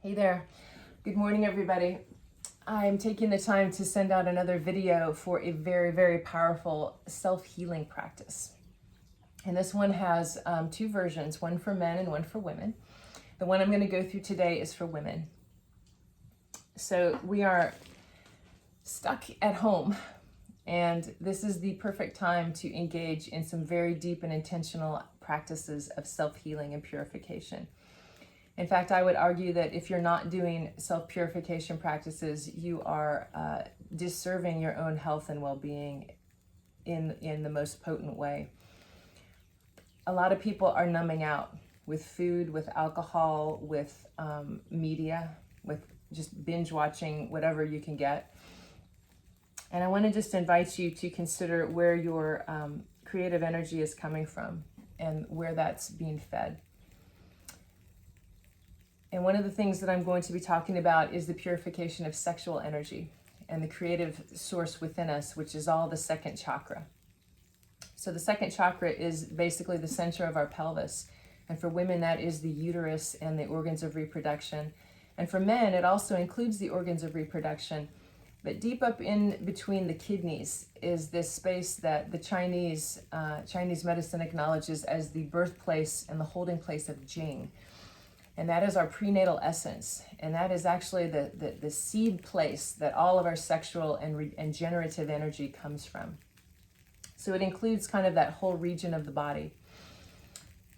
Hey there. Good morning, everybody. I'm taking the time to send out another video for a very, very powerful self-healing practice. And this one has two versions, one for men and one for women. The one I'm going to go through today is for women. So we are stuck at home, and this is the perfect time to engage in some very deep and intentional practices of self-healing and purification. In fact, I would argue that if you're not doing self-purification practices, you are disserving your own health and well-being in the most potent way. A lot of people are numbing out with food, with alcohol, with media, with just binge watching whatever you can get. And I want to just invite you to consider where your creative energy is coming from and where that's being fed. And one of the things that I'm going to be talking about is the purification of sexual energy and the creative source within us, which is all the second chakra. So the second chakra is basically the center of our pelvis. And for women, that is the uterus and the organs of reproduction. And for men, it also includes the organs of reproduction. But deep up in between the kidneys is this space that the Chinese medicine acknowledges as the birthplace and the holding place of Jing. And that is our prenatal essence. And that is actually the seed place that all of our sexual and generative energy comes from. So it includes kind of that whole region of the body.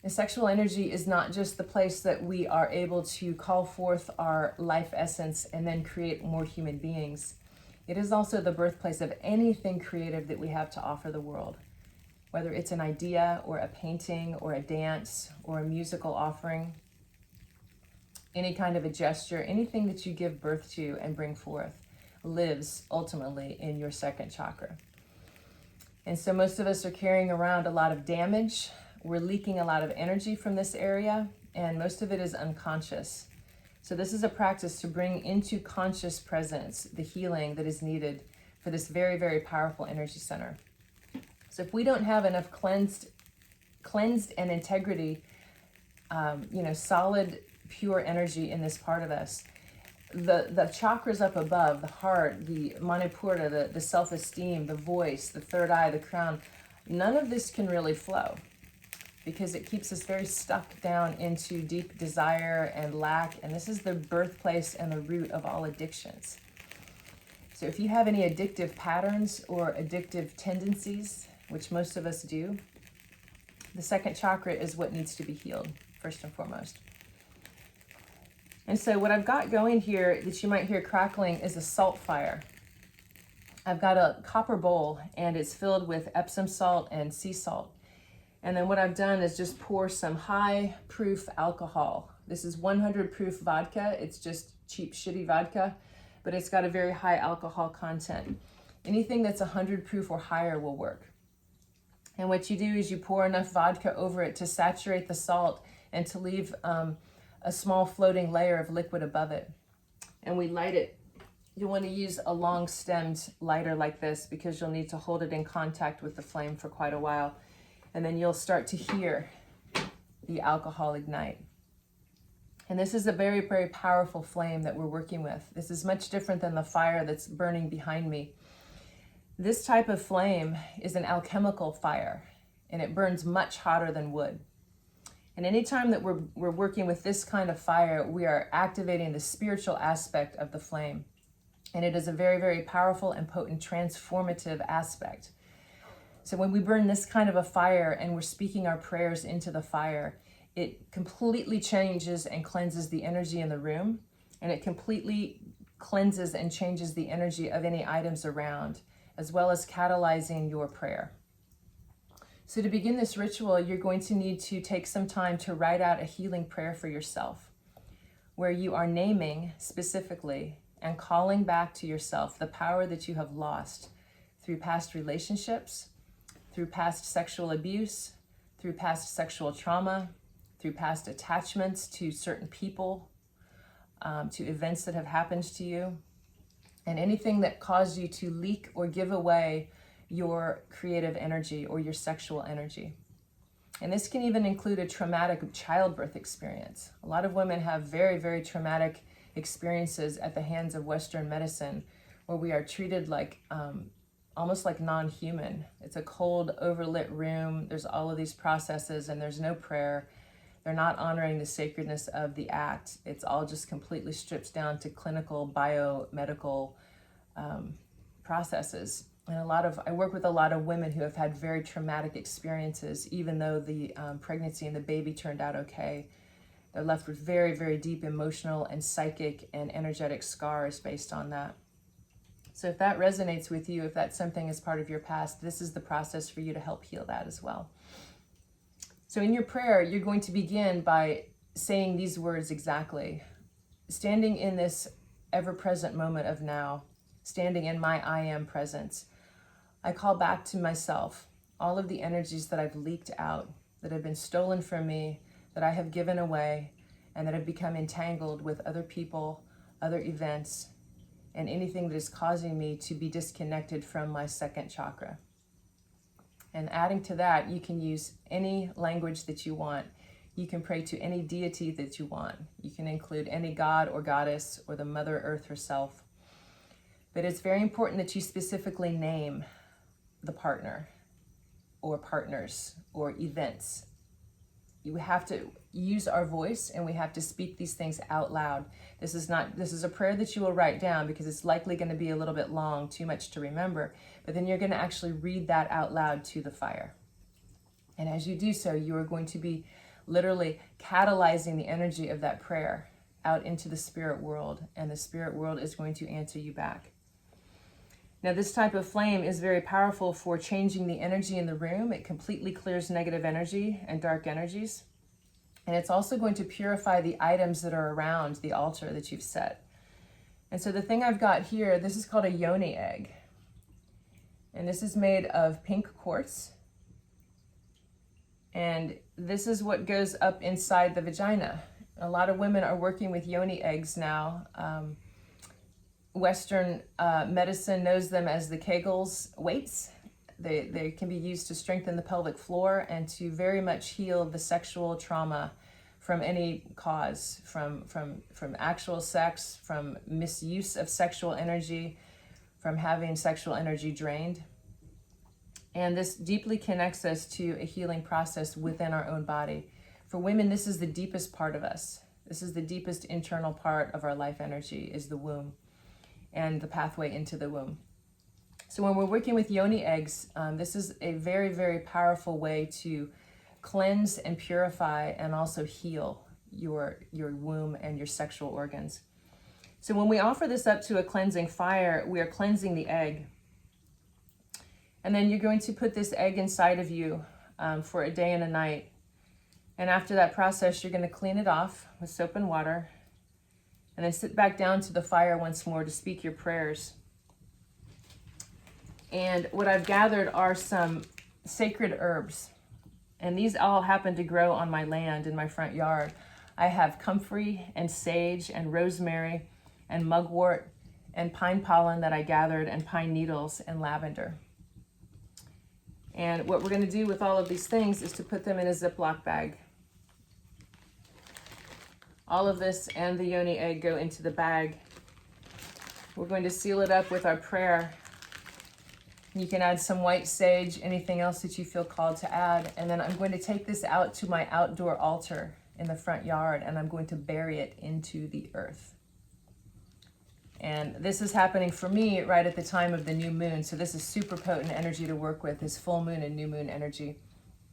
And sexual energy is not just the place that we are able to call forth our life essence and then create more human beings. It is also the birthplace of anything creative that we have to offer the world. Whether it's an idea or a painting or a dance or a musical offering, any kind of a gesture, anything that you give birth to and bring forth lives ultimately in your second chakra. And so most of us are carrying around a lot of damage. We're leaking a lot of energy from this area, and most of it is unconscious. So this is a practice to bring into conscious presence the healing that is needed for this very, very powerful energy center. So if we don't have enough cleansed and integrity, solid, pure energy in this part of us, the chakras up above, the heart, the manipura, the self-esteem, the voice, the third eye, the crown, none of this can really flow because it keeps us very stuck down into deep desire and lack. And this is the birthplace and the root of all addictions. So if you have any addictive patterns or addictive tendencies, which most of us do, the second chakra is what needs to be healed first and foremost. And so what I've got going here that you might hear crackling is a saltfire. I've got a copper bowl and it's filled with Epsom salt and sea salt. And then what I've done is just pour some high proof alcohol. This is 100 proof vodka. It's just cheap, shitty vodka, but it's got a very high alcohol content. Anything that's 100 proof or higher will work. And what you do is you pour enough vodka over it to saturate the salt and to leave a small floating layer of liquid above it. And we light it. You'll want to use a long stemmed lighter like this because you'll need to hold it in contact with the flame for quite a while. And then you'll start to hear the alcohol ignite. And this is a very, very powerful flame that we're working with. This is much different than the fire that's burning behind me. This type of flame is an alchemical fire, and it burns much hotter than wood. And anytime that we're working with this kind of fire, we are activating the spiritual aspect of the flame. And it is a very, very powerful and potent transformative aspect. So when we burn this kind of a fire and we're speaking our prayers into the fire, it completely changes and cleanses the energy in the room. And it completely cleanses and changes the energy of any items around, as well as catalyzing your prayer. So to begin this ritual, you're going to need to take some time to write out a healing prayer for yourself, where you are naming specifically and calling back to yourself the power that you have lost through past relationships, through past sexual abuse, through past sexual trauma, through past attachments to certain people, to events that have happened to you, and anything that caused you to leak or give away your creative energy or your sexual energy. And this can even include a traumatic childbirth experience. A lot of women have very, very traumatic experiences at the hands of Western medicine, where we are treated like almost like non-human. It's a cold, overlit room. There's all of these processes and there's no prayer. They're not honoring the sacredness of the act. It's all just completely stripped down to clinical, biomedical processes. And I work with a lot of women who have had very traumatic experiences, even though the pregnancy and the baby turned out okay. They're left with very, very deep emotional and psychic and energetic scars based on that. So if that resonates with you, if that's something as part of your past, this is the process for you to help heal that as well. So in your prayer, you're going to begin by saying these words exactly. Standing in this ever-present moment of now, standing in my I am presence, I call back to myself all of the energies that I've leaked out, that have been stolen from me, that I have given away, and that have become entangled with other people, other events, and anything that is causing me to be disconnected from my second chakra. And adding to that, you can use any language that you want. You can pray to any deity that you want. You can include any god or goddess or the Mother Earth herself. But it's very important that you specifically name the partner or partners or events. You have to use our voice and we have to speak these things out loud. This is a prayer that you will write down because it's likely going to be a little bit long, too much to remember, but then you're going to actually read that out loud to the fire. And as you do so, you are going to be literally catalyzing the energy of that prayer out into the spirit world, and the spirit world is going to answer you back. Now, this type of flame is very powerful for changing the energy in the room. It completely clears negative energy and dark energies. And it's also going to purify the items that are around the altar that you've set. And so the thing I've got here, this is called a yoni egg. And this is made of pink quartz. And this is what goes up inside the vagina. A lot of women are working with yoni eggs now. Western medicine knows them as the Kegels weights. They can be used to strengthen the pelvic floor and to very much heal the sexual trauma from any cause, from actual sex, from misuse of sexual energy, from having sexual energy drained. And this deeply connects us to a healing process within our own body. For women, this is the deepest part of us. This is the deepest internal part of our life energy, is the womb and the pathway into the womb. So when we're working with yoni eggs, this is a very, very powerful way to cleanse and purify and also heal your womb and your sexual organs. So when we offer this up to a cleansing fire, we are cleansing the egg. And then you're going to put this egg inside of you for a day and a night. And after that process, you're going to clean it off with soap and water, and then sit back down to the fire once more to speak your prayers. And what I've gathered are some sacred herbs. And these all happen to grow on my land in my front yard. I have comfrey and sage and rosemary and mugwort and pine pollen that I gathered, and pine needles and lavender. And what we're going to do with all of these things is to put them in a Ziploc bag. All of this and the yoni egg go into the bag. We're going to seal it up with our prayer. You can add some white sage, anything else that you feel called to add. And then I'm going to take this out to my outdoor altar in the front yard, and I'm going to bury it into the earth. And this is happening for me right at the time of the new moon. So this is super potent energy to work with, is full moon and new moon energy.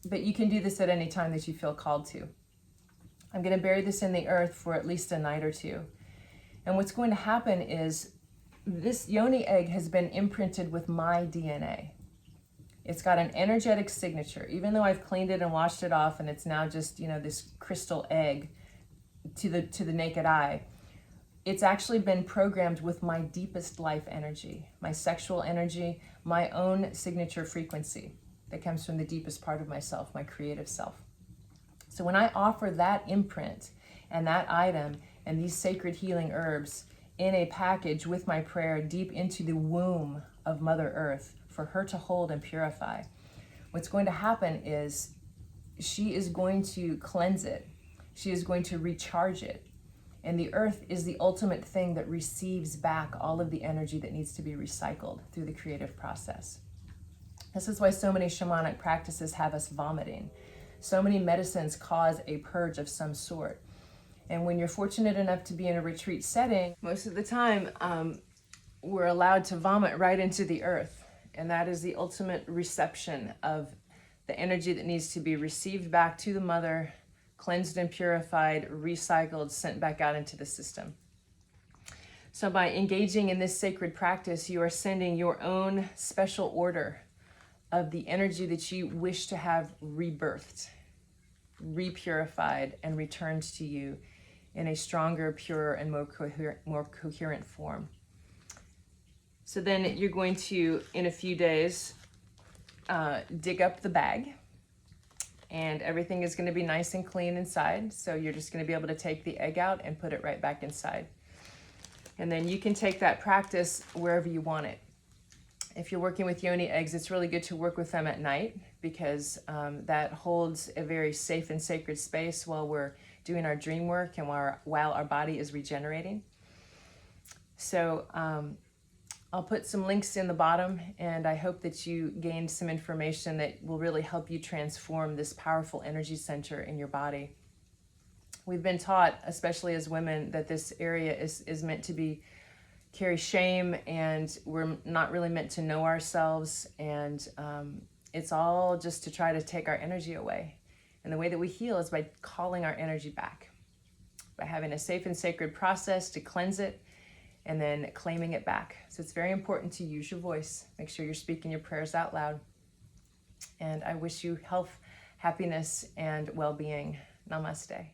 But you can do this at any time that you feel called to. I'm going to bury this in the earth for at least a night or two. And what's going to happen is this yoni egg has been imprinted with my DNA. It's got an energetic signature. Even though I've cleaned it and washed it off and it's now just, this crystal egg to the naked eye, it's actually been programmed with my deepest life energy, my sexual energy, my own signature frequency that comes from the deepest part of myself, my creative self. So when I offer that imprint and that item and these sacred healing herbs in a package with my prayer deep into the womb of Mother Earth for her to hold and purify, what's going to happen is she is going to cleanse it. She is going to recharge it. And the earth is the ultimate thing that receives back all of the energy that needs to be recycled through the creative process. This is why so many shamanic practices have us vomiting. So many medicines cause a purge of some sort. And when you're fortunate enough to be in a retreat setting, most of the time we're allowed to vomit right into the earth. And that is the ultimate reception of the energy that needs to be received back to the mother, cleansed and purified, recycled, sent back out into the system. So by engaging in this sacred practice, you are sending your own special order of the energy that you wish to have rebirthed, repurified, and returned to you in a stronger, purer, and more coherent form. So then you're going to, in a few days, dig up the bag, and everything is going to be nice and clean inside. So you're just going to be able to take the egg out and put it right back inside. And then you can take that practice wherever you want it. If you're working with yoni eggs, it's really good to work with them at night, because that holds a very safe and sacred space while we're doing our dream work and while our body is regenerating. So I'll put some links in the bottom, and I hope that you gained some information that will really help you transform this powerful energy center in your body. We've been taught, especially as women, that this area is meant to carry shame, and we're not really meant to know ourselves, and it's all just to try to take our energy away. And the way that we heal is by calling our energy back, by having a safe and sacred process to cleanse it, and then claiming it back. So it's very important to use your voice. Make sure you're speaking your prayers out loud. And I wish you health, happiness, and well-being. Namaste.